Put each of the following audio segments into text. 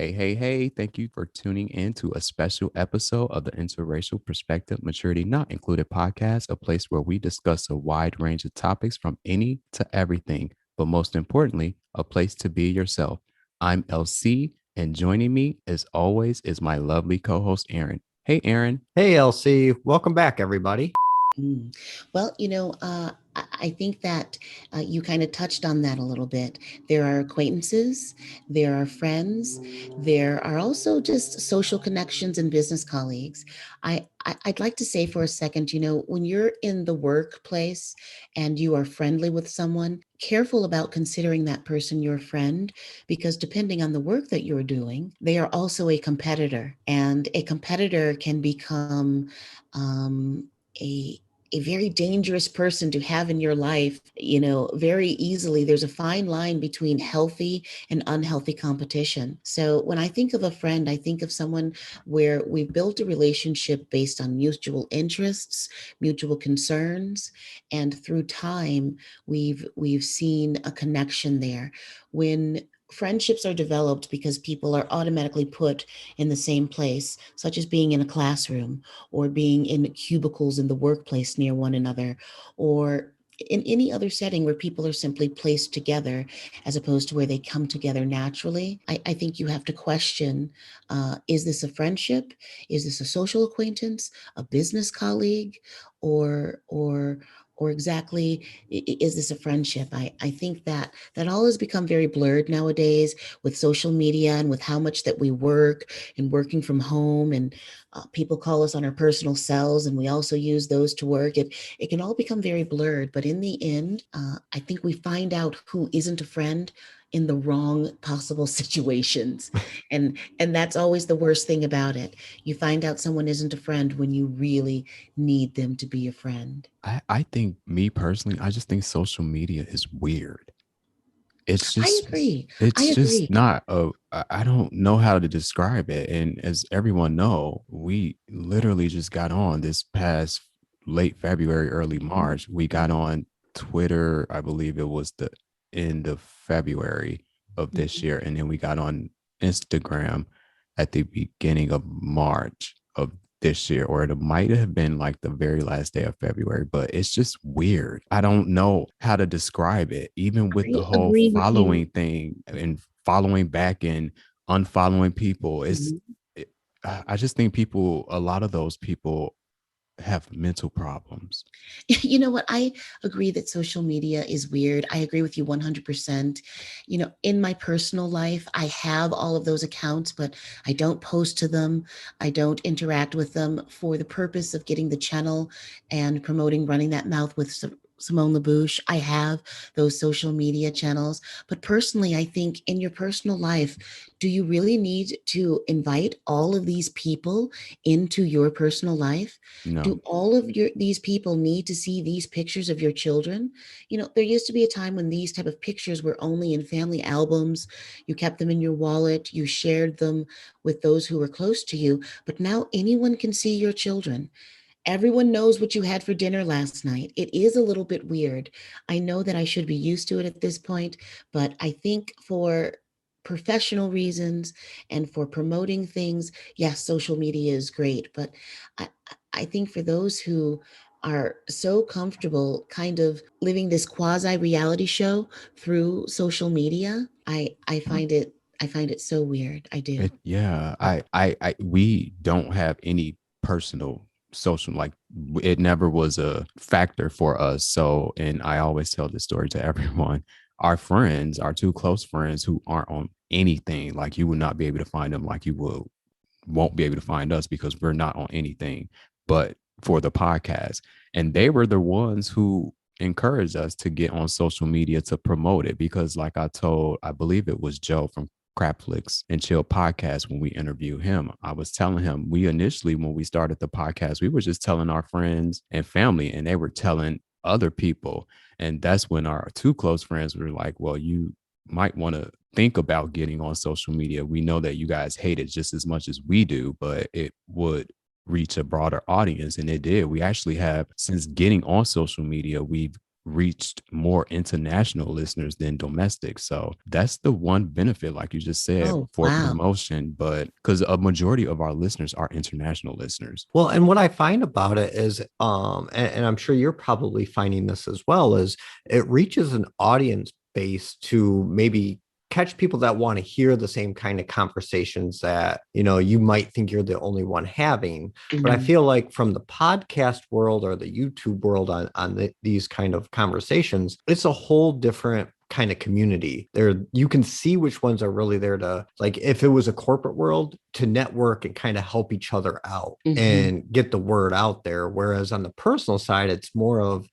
Hey. Thank you for tuning in to a special episode of the Interracial Perspective Maturity Not Included podcast, a place where we discuss a wide range of topics from any to everything, but most importantly, a place to be yourself. I'm LC, and joining me, as always, is my lovely co host, Aaron. Hey, Aaron. Hey, LC. Welcome back, everybody. Mm. Well, I think that you kind of touched on that a little bit. There are acquaintances, there are friends, there are also just social connections and business colleagues. I'd like to say for a second, when you're in the workplace and you are friendly with someone, careful about considering that person your friend, because depending on the work that you're doing, they are also a competitor, and a competitor can become a very dangerous person to have in your life, very easily. There's a fine line between healthy and unhealthy competition. So when I think of a friend, I think of someone where we've built a relationship based on mutual interests, mutual concerns, and through time, we've seen a connection there. When friendships are developed because people are automatically put in the same place, such as being in a classroom or being in cubicles in the workplace near one another, or in any other setting where people are simply placed together as opposed to where they come together naturally. I think you have to question, is this a friendship? Is this a social acquaintance, a business colleague, or exactly, is this a friendship? I think that all has become very blurred nowadays with social media and with how much that we work and working from home, and people call us on our personal cells, and we also use those to work. It can all become very blurred, but in the end, I think we find out who isn't a friend in the wrong possible situations, and that's always the worst thing about it. You find out someone isn't a friend when you really need them to be a friend. I think, me personally, I just think social media is weird. It's I just agree. I it's just agree. not I don't know how to describe it. And as everyone know, we literally just got on this past late February, early March. We got on Twitter, I believe it was the end of February of this Mhm. year. And then we got on Instagram at the beginning of March of this year, or it might have been like the very last day of February, but it's just weird. I don't know how to describe it, even with the I whole agree with you. following thing and following back and unfollowing people. Mhm. It, I just think people, a lot of those people have mental problems. You know what? I agree that social media is weird. I agree with you 100%. In my personal life, I have all of those accounts, but I don't post to them. I don't interact with them for the purpose of getting the channel and promoting Running That Mouth with Simone LaBouche. I have those social media channels. But personally, I think in your personal life, do you really need to invite all of these people into your personal life? No, Do all of these people need to see these pictures of your children? There used to be a time when these type of pictures were only in family albums. You kept them in your wallet, you shared them with those who were close to you, but now anyone can see your children. Everyone knows what you had for dinner last night. It is a little bit weird. I know that I should be used to it at this point, but I think for professional reasons and for promoting things, yes, social media is great. But I, I think for those who are so comfortable kind of living this quasi reality show through social media, I find it so weird. I do. yeah, we don't have any personal social, like, it never was a factor for us. So, and I always tell this story to everyone. Our friends, our two close friends who aren't on anything, like, you would not be able to find them, like you won't be able to find us because we're not on anything but for the podcast. And they were the ones who encouraged us to get on social media to promote it, because like I told, I believe it was Joe from Crapflix and Chill podcast, when we interviewed him, I was telling him, we initially, when we started the podcast, we were just telling our friends and family, and they were telling other people. And that's when our two close friends were like, well, you might want to think about getting on social media. We know that you guys hate it just as much as we do, but it would reach a broader audience. And it did. We actually have, since getting on social media, we've reached more international listeners than domestic. So that's the one benefit, like you just said, Oh, for wow. promotion. But because a majority of our listeners are international listeners. Well, and what I find about it is, and I'm sure you're probably finding this as well, is it reaches an audience base to maybe catch people that want to hear the same kind of conversations that, you might think you're the only one having. But I Mhm. feel like from the podcast world or the YouTube world on these kind of conversations, it's a whole different kind of community there. You can see which ones are really there to, like, if it was a corporate world, to network and kind of help each other out Mhm. and get the word out there, whereas on the personal side it's more of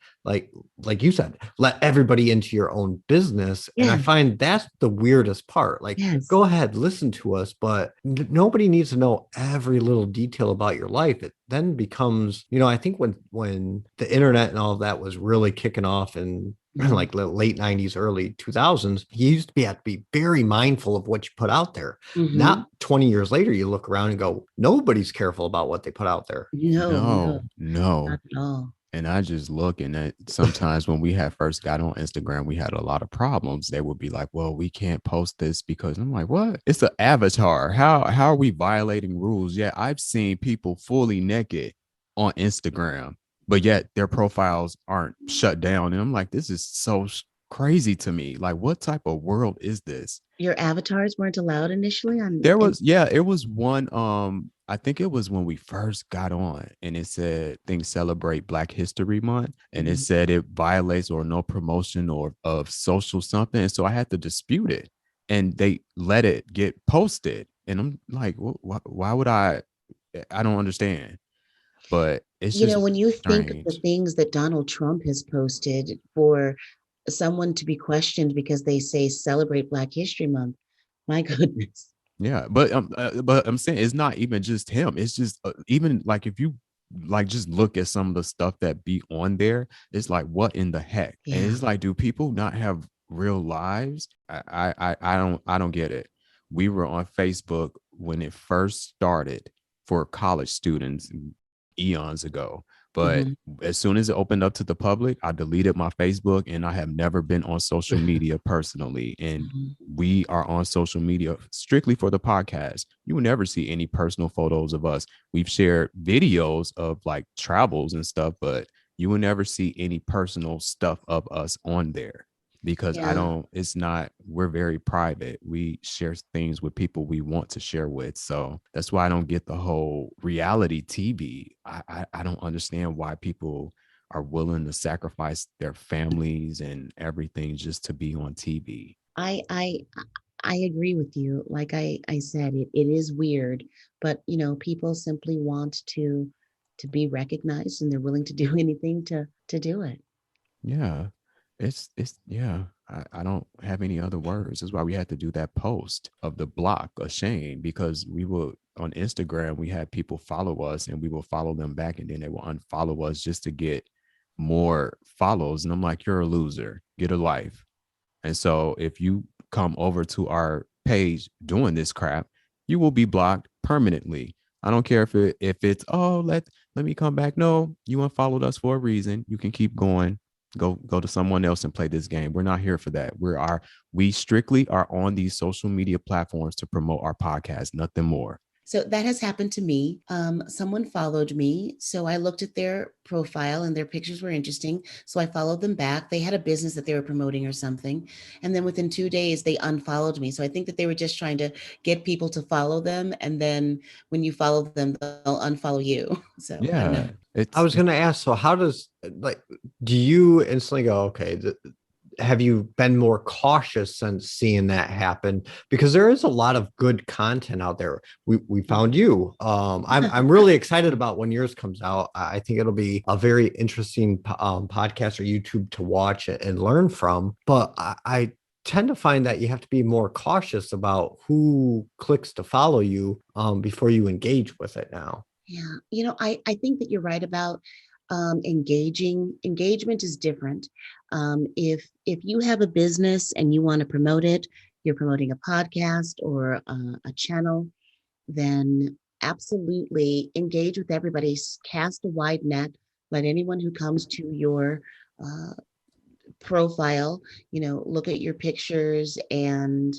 like you said, let everybody into your own business. And I Yeah. find that's the weirdest part. Like, Yes. go ahead, listen to us, but nobody needs to know every little detail about your life. It then becomes, I think when the internet and all of that was really kicking off and Mhm. like the late 90s, early 2000s, you used to have to be very mindful of what you put out there. Not Mhm. 20 years later, you look around and go, nobody's careful about what they put out there. No, no, No, no. not at all. And I just look and that sometimes when we had first got on Instagram, we had a lot of problems. They would be like, well, we can't post this because I'm like, what? It's an avatar. How are we violating rules? Yeah, I've seen people fully naked on Instagram, but yet their profiles aren't shut down. And I'm like, this is so crazy to me. Like, what type of world is this? Your avatars weren't allowed initially on, There and was, yeah, it was one. I think it was when we first got on, and it said things celebrate Black History Month, and it Mhm. said it violates or no promotion or of social something. And so I had to dispute it, and they let it get posted. And I'm like, why would I? I don't understand, but it's just When you think of the strange. things that Donald Trump has posted for someone to be questioned because they say celebrate Black History Month, my goodness. Yeah, but I'm saying it's not even just him. It's just even like if you like just look at some of the stuff that be on there, it's like what in the heck? And Yeah. it's like, do people not have real lives? I don't get it. We were on Facebook when it first started for college students eons ago. But Mhm. as soon as it opened up to the public, I deleted my Facebook and I have never been on social media personally. And Mhm. we are on social media strictly for the podcast. You will never see any personal photos of us. We've shared videos of like travels and stuff, but you will never see any personal stuff of us on there because I Yeah. don't, it's not, we're very private. We share things with people we want to share with. So that's why I don't get the whole reality TV. I don't understand why people are willing to sacrifice their families and everything just to be on TV. I I I agree with you. Like I said, it is weird, but people simply want to be recognized and they're willing to do anything to do it. Yeah. It's yeah. I don't have any other words. That's why we had to do that post of the block of shame because we will on Instagram, we had people follow us and we will follow them back and then they will unfollow us just to get more follows. And I'm like, you're a loser. Get a life. And so if you come over to our page doing this crap, you will be blocked permanently. I don't care if it's oh let me come back. No, you unfollowed us for a reason. You can keep going. Go to someone else and play this game. We're not here for that. We strictly are on these social media platforms to promote our podcast, nothing more. So that has happened to me. Someone followed me. So I looked at their profile and their pictures were interesting. So I followed them back. They had a business that they were promoting or something. And then within 2 days, they unfollowed me. So I think that they were just trying to get people to follow them. And then when you follow them, they'll unfollow you. So I don't know. Yeah, I was going to ask, so how does, like, do you instantly go, okay, have you been more cautious since seeing that happen? Because there is a lot of good content out there. We found you. I'm really excited about when yours comes out. I think it'll be a very interesting podcast or YouTube to watch and learn from. But I tend to find that you have to be more cautious about who clicks to follow you before you engage with it now. Yeah, I think that you're right about engagement is different. If you have a business and you want to promote it, you're promoting a podcast or a channel, then absolutely engage with everybody. Cast a wide net. Let anyone who comes to your uh, profile, look at your pictures and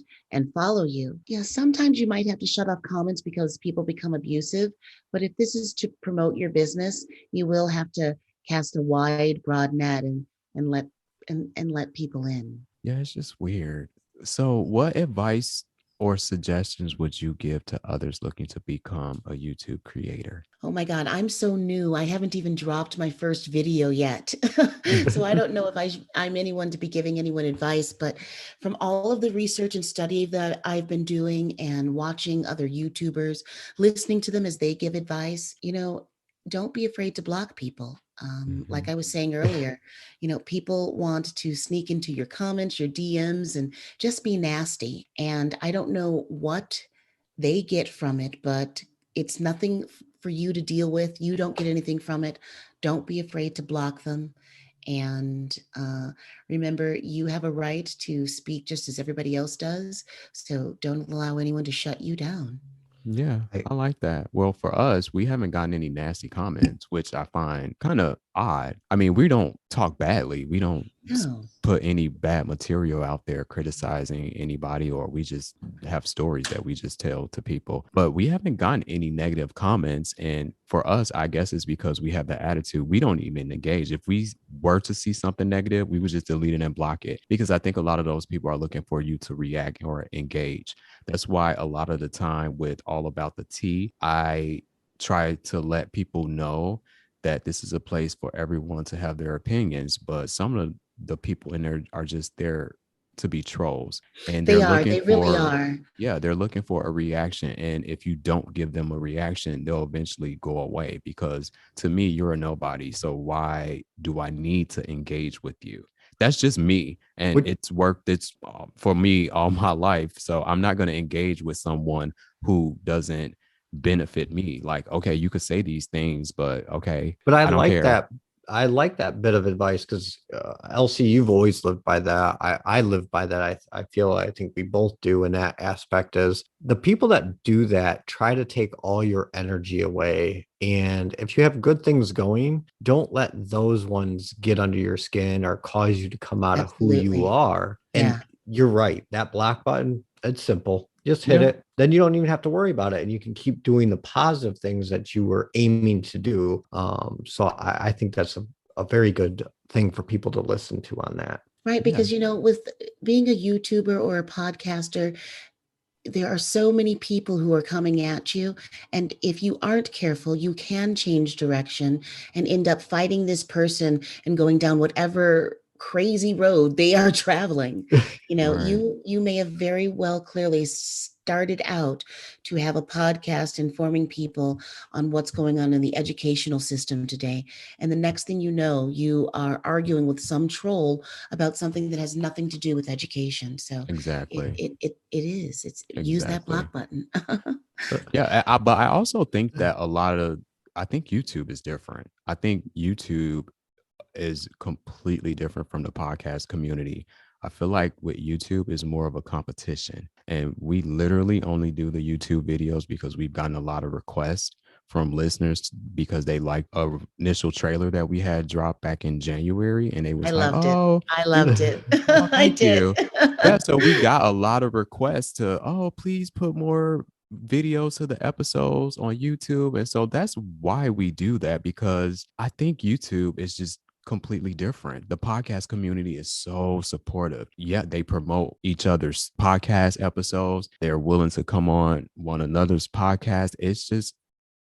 follow you. Yeah, sometimes you might have to shut off comments because people become abusive, but if this is to promote your business, you will have to cast a wide, broad net and let and let people in. Yeah, it's just weird. So, what advice or suggestions would you give to others looking to become a YouTube creator? Oh my God, I'm so new. I haven't even dropped my first video yet. So I don't know if I'm anyone to be giving anyone advice, but from all of the research and study that I've been doing and watching other YouTubers, listening to them as they give advice, don't be afraid to block people. Like Mhm. I was saying earlier, people want to sneak into your comments, your DMs, and just be nasty. And I don't know what they get from it, but it's nothing for you to deal with. You don't get anything from it. Don't be afraid to block them. And remember, you have a right to speak just as everybody else does. So don't allow anyone to shut you down. Yeah, I, I like that. Well, for us, we haven't gotten any nasty comments, which I find kind of odd. I mean, we don't talk badly. We don't No. put any bad material out there criticizing anybody, or we just have stories that we just tell to people. But we haven't gotten any negative comments. And for us, I guess it's because we have the attitude. We don't even engage. If we were to see something negative, we would just delete it and block it, because I think a lot of those people are looking for you to react or engage. That's why a lot of the time with All About the Tea, I try to let people know that this is a place for everyone to have their opinions, but some of the people in there are just there to be trolls, and they're They are. looking They really for, are. yeah, they're looking for a reaction. And if you don't give them a reaction, they'll eventually go away, because to me, you're a nobody. So why do I need to engage with you? That's just me. And would it's worked. It's for me all my life. So I'm not going to engage with someone who doesn't benefit me. Like, okay, you could say these things, but okay, But I I don't like care. that. I like that bit of advice because Elsie, you've always lived by that. I live by that. I think we both do in that aspect. Is the people that do that try to take all your energy away. And if you have good things going, don't let those ones get under your skin or cause you to come out of who you Absolutely. are. And Yeah. you're right. That block button, it's simple. Just hit Yeah, it. Then you don't even have to worry about it. And you can keep doing the positive things that you were aiming to do. So I think that's a very good thing for people to listen to on that. Right. yeah, Because, with being a YouTuber or a podcaster, there are so many people who are coming at you. And if you aren't careful, you can change direction and end up fighting this person and going down whatever crazy road they are traveling. right. You may have very well clearly started out to have a podcast informing people on what's going on in the educational system today. And the next thing you know, you are arguing with some troll about something that has nothing to do with education. So Exactly. it is. It's use that Exactly. block button. Yeah, but I also think that I think YouTube is different. I think YouTube is completely different from the podcast community. I feel like with YouTube is more of a competition, and we literally only do the YouTube videos because we've gotten a lot of requests from listeners because they like a initial trailer that we had dropped back in January, and they I was like, loved it. "Oh, I we, loved it. oh, I thank did. you." Yeah, so we got a lot of requests to, oh, please put more videos to the episodes on YouTube. And so that's why we do that, because I think YouTube is just completely different. The podcast community is so supportive. Yeah, they promote each other's podcast episodes. They're willing to come on one another's podcast. It's just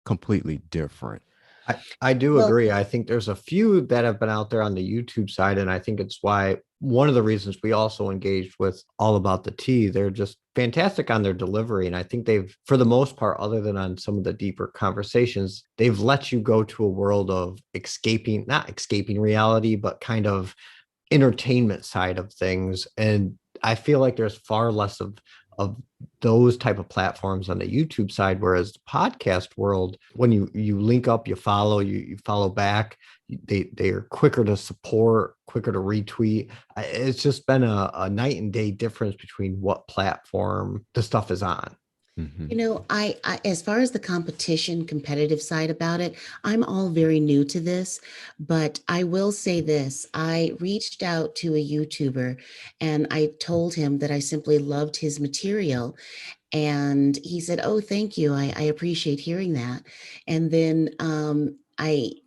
completely different. I do Well, agree. I think there's a few that have been out there on the YouTube side, and I think it's why one of the reasons we also engaged with All About the Tea. They're just fantastic on their delivery, and I think they've, for the most part, other than on some of the deeper conversations, they've let you go to a world of escaping, not escaping reality, but kind of entertainment side of things. And I feel like there's far less of those type of platforms on the YouTube side, whereas the podcast world, when you link up, you follow back, they are quicker to support, quicker to retweet. It's just been a night and day difference between what platform the stuff is on. Mhm. I as far as the competitive side about it, I'm all very new to this, but I will say this. I reached out to a YouTuber and I told him that I simply loved his material. And he said, "Oh, thank you. I appreciate hearing that." And then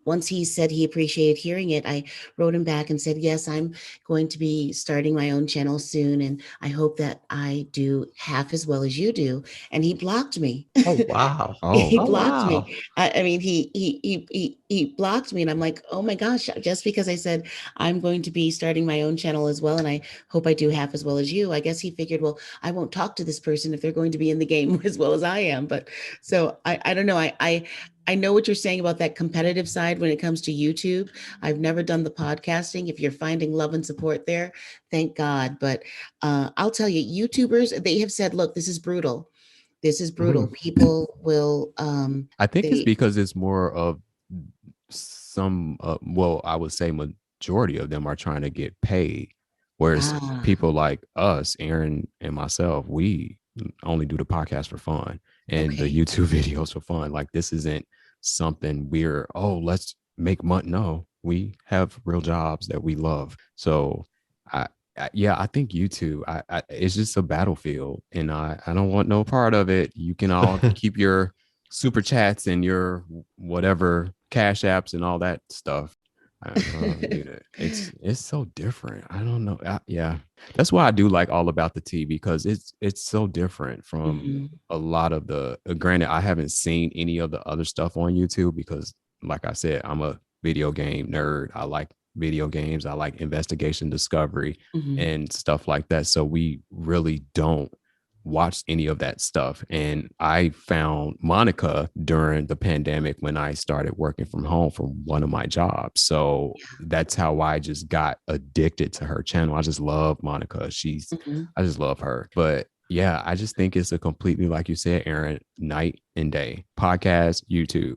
once he said he appreciated hearing it, I wrote him back and said, "Yes, I'm going to be starting my own channel soon, and I hope that I do half as well as you do." And he blocked me. Oh wow. He Oh, Oh blocked wow. me. I mean, he blocked me, and I'm like, oh my gosh! Just because I said I'm going to be starting my own channel as well, and I hope I do half as well as you. I guess he figured, well, I won't talk to this person if they're going to be in the game as well as I am. But so I don't know. I know what you're saying about that competitive side when it comes to YouTube. I've never done the podcasting. If you're finding love and support there, thank God. But I'll tell you, YouTubers, they have said, look, this is brutal. This is brutal. Mhm. People will I think it's they because it's more of some, well, I would say majority of them are trying to get paid. Whereas ah people like us, Aaron and myself, we only do the podcast for fun and the okay. YouTube videos for fun. Like this isn't something we're, oh, let's make money. No, we have real jobs that we love. So I, yeah, I think YouTube, it's just a battlefield and I don't want no part of it. You can all keep your super chats and your whatever cash apps and all that stuff. Dude, it's so different. I don't know. Yeah, that's why I do like All About the Tea because it's so different from Mhm, a lot of the. Granted, I haven't seen any of the other stuff on YouTube because, like I said, I'm a video game nerd. I like video games. I like investigation, discovery, mhm. and stuff like that. So we really don't watched any of that stuff. And I found Monica during the pandemic when I started working from home from one of my jobs. So that's how I just got addicted to her channel. I just love Monica. Mhm. I just love her. But yeah, I just think it's a completely, like you said, Aaron, night and day podcast, YouTube.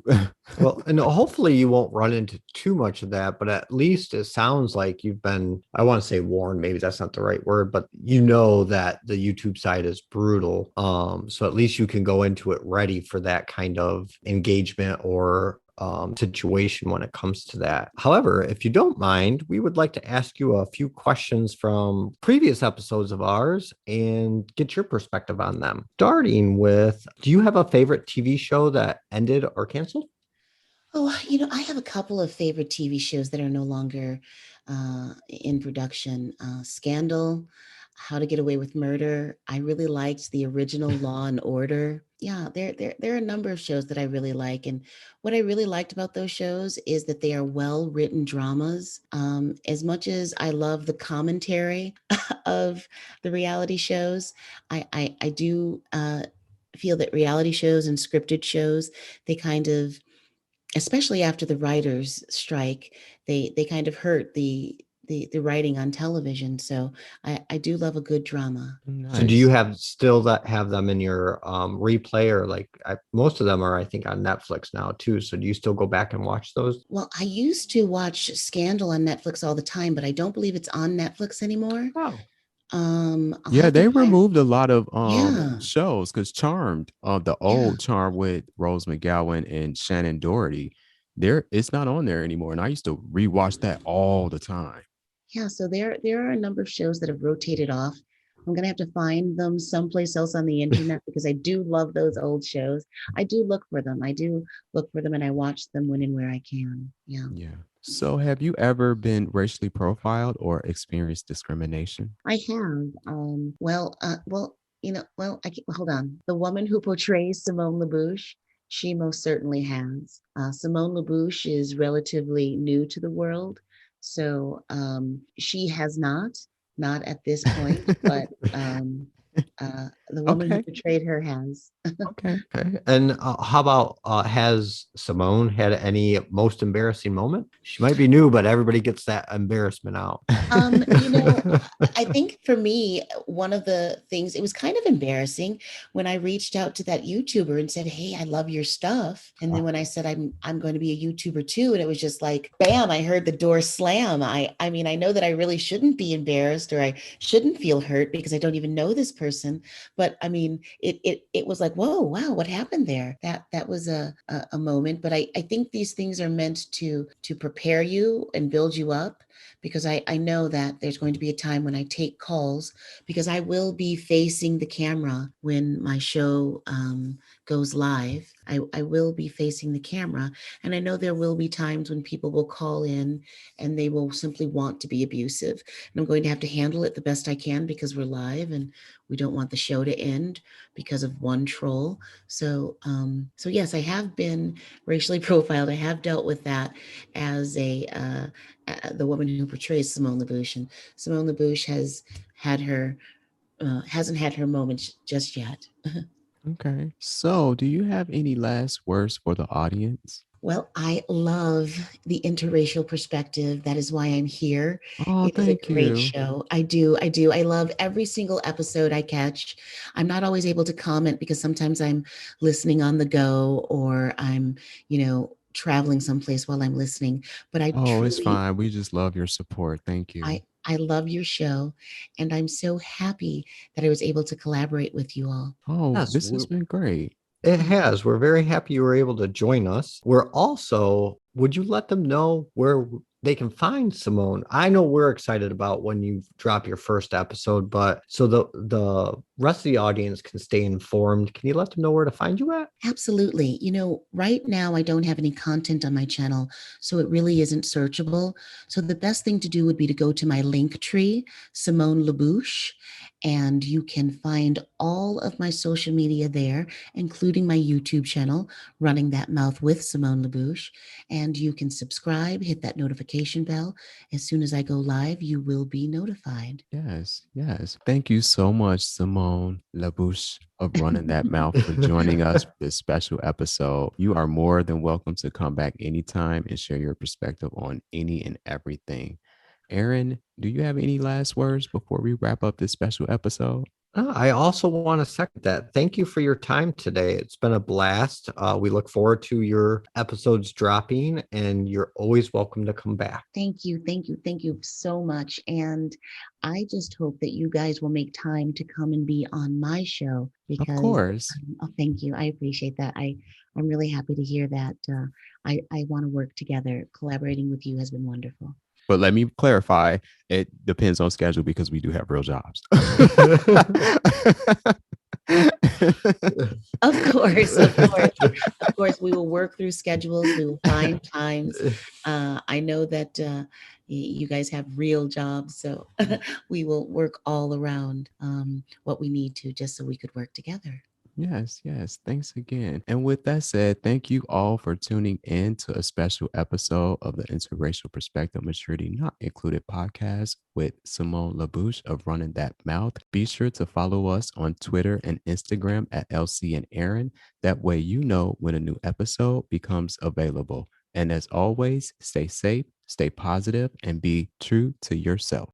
Well, and hopefully you won't run into too much of that, but at least it sounds like you've been, I want to say warned, maybe that's not the right word, but you know that the YouTube side is brutal. So at least you can go into it ready for that kind of engagement or situation when it comes to that. However, if you don't mind, we would like to ask you a few questions from previous episodes of ours and get your perspective on them. Starting with, do you have a favorite TV show that ended or canceled? Oh, I have a couple of favorite TV shows that are no longer in production. Scandal, How to Get Away with Murder. I really liked the original Law and Order. Yeah, there are a number of shows that I really like. And what I really liked about those shows is that they are well-written dramas. As much as I love the commentary of the reality shows, I do feel that reality shows and scripted shows, they kind of, especially after the writers strike, they kind of hurt the writing on television. So I do love a good drama. So do you Nice. have still that have them in your replay or like most of them are I think on Netflix now too. So do you still go back and watch those? Well, I used to watch Scandal on Netflix all the time, but I don't believe it's on Netflix anymore. Oh. I'll Yeah, have to they find. removed a lot of Yeah, shows because Charmed, the yeah, old Charm with Rose McGowan and Shannon Doherty, it's not on there anymore. And I used to rewatch that all the time. yeah. So there are a number of shows that have rotated off. I'm gonna have to find them someplace else on the internet because I do love those old shows. I do look for them. I do look for them, and I watch them when and where I can. Yeah. Yeah. So have you ever been racially profiled or experienced discrimination? I have. Hold on. The woman who portrays Simone LaBouche, she most certainly has. Simone LaBouche is relatively new to the world, so she has not at this point, but the woman who Okay. portrayed her has. Okay. Okay. And how about has Simone had any most embarrassing moment? She might be new, but everybody gets that embarrassment out. Um, you know, I think for me, one of the things, it was kind of embarrassing when I reached out to that YouTuber and said, "Hey, I love your stuff." And then when I said I'm going to be a YouTuber too, and it was just like, bam, I heard the door slam. I mean, I know that I really shouldn't be embarrassed or I shouldn't feel hurt because I don't even know this person. person, but I mean, it was like, whoa, wow, what happened there? That was a moment. But I think these things are meant to prepare you and build you up, because I know that there's going to be a time when I take calls, because I will be facing the camera when my show goes live. I will be facing the camera. And I know there will be times when people will call in and they will simply want to be abusive. And I'm going to have to handle it the best I can, because we're live and we don't want the show to end because of one troll. So yes, I have been racially profiled. I have dealt with that as the woman who portrays Simone LaBouche. And Simone LaBouche hasn't had her moments just yet. Okay. So, do you have any last words for the audience? Well, I love the interracial perspective. That is why I'm here. Oh, It is a thank great you. show. I do. I do. I love every single episode I catch. I'm not always able to comment because sometimes I'm listening on the go, or I'm, traveling someplace while I'm listening. But I Oh, it's truly, fine. We just love your support. Thank you. I love your show, and I'm so happy that I was able to collaborate with you all. Oh, Yes, this has been great. it has. We're very happy you were able to join us. We're also, would you let them know where they can find Simone? I know we're excited about when you drop your first episode, but so the rest of the audience can stay informed. Can you let them know where to find you at? Absolutely. Right now I don't have any content on my channel, so it really isn't searchable. So the best thing to do would be to go to my link tree, Simone LaBouche, and you can find all of my social media there, including my YouTube channel, Running That Mouth with Simone LaBouche. And you can subscribe, hit that notification bell. As soon as I go live, you will be notified. Yes, yes. Thank you so much, Simone LaBouche of Running That Mouth, for joining us for this special episode. You are more than welcome to come back anytime and share your perspective on any and everything. Aaron, do you have any last words before we wrap up this special episode? I also want to second that. Thank you for your time today. It's been a blast. We look forward to your episodes dropping, and you're always welcome to come back. Thank you. Thank you. Thank you so much. And I just hope that you guys will make time to come and be on my show, Of because, course. oh, thank you. I appreciate that. I'm really happy to hear that. I want to work together. Collaborating with you has been wonderful. But let me clarify, it depends on schedule because we do have real jobs. Of course, of course, of course. We will work through schedules. We will find times. I know that you guys have real jobs, so we will work all around what we need to, just so we could work together. Yes, yes. Thanks again. And with that said, thank you all for tuning in to a special episode of the Interracial Perspective Maturity Not Included podcast with Simone LaBouche of Running That Mouth. Be sure to follow us on Twitter and Instagram at LC and Aaron. That way you know when a new episode becomes available. And as always, stay safe, stay positive, and be true to yourself.